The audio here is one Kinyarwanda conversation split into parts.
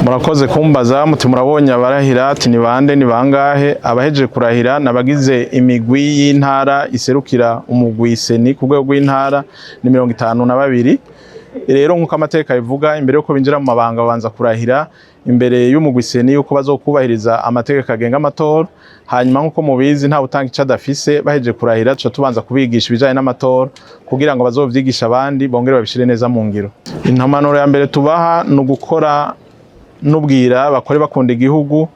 Murakoze kumbaza muti murabonye abarahira ati ni bande ni bangahe abaheje kurahira nabagize imigwi y'intara iserukira umugwi seni ku rwego rw'intara ni 52. Rero nkuko amateka bivuga imbere yuko binjira mu mabanga babanza kurahira imbere y'umugwi seni yuko bazokubahiriza amategeko agenga amatora, hanyuma nkuko mubizi nta utanga ico adafise baheje kurahira cyo tubanza kubigisha ibijanye n'amatora kugira ngo bazovyigisha abandi bongere babishire neza mu ngiro. Intamanuro ya mbere tubaha no gukora nubwira bakore bakunda igihugu,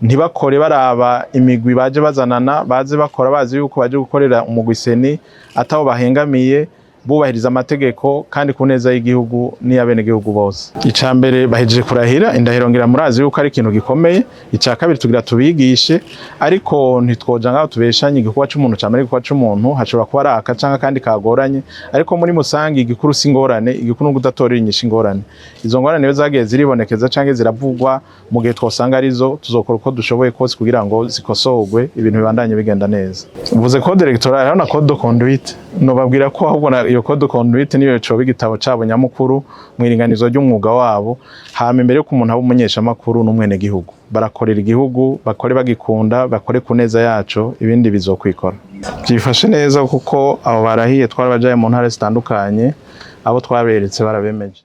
ntibakore baraba imigwi baje bazanana, baze bakora bazi yuko baje gukorera umugwi seni ataho bahengamiye, bubahiriza amategeko kandi kuneza y'igihugu n'iyabene gihugu bose. Icambere bahejeje kurahira indahiro ngira murazi yuko ari ikintu gikomeye. Icakabiri tugira tubigishe ariko ntitwoja ngaho tubeshanye igikuba c'umuntu camere igikuba c'umuntu hashobora kuba araka canka kandi kagoranye, ariko muri musangi igikuru singorane, igikuru ngudatorera inyisha ingorane. Izo ngorane nizo zagiye ziribonekeza canke ziravugwa mu gihe twosanga arizo tuzokora uko dushoboye kose kugira ngo zikosorwe ibintu bibandanye bigenda neza. Uvuze code electorale hano na code de conduite no babwira ko ahubwo iyo code de conduite niyo coba igitabo cabo nyamukuru mwiringanizo ry'umwuga wabo, hama imbere yo kumuntu aba umunyesha makuru n'umwene gihugu barakorera igihugu, bakore bagikunda, bakore kuneza yaco, ibindi bizokwikora. Byifashe neza kuko abo barahiye twarabajaye mu ntara zitandukanye, abo twaberetse barabemeje.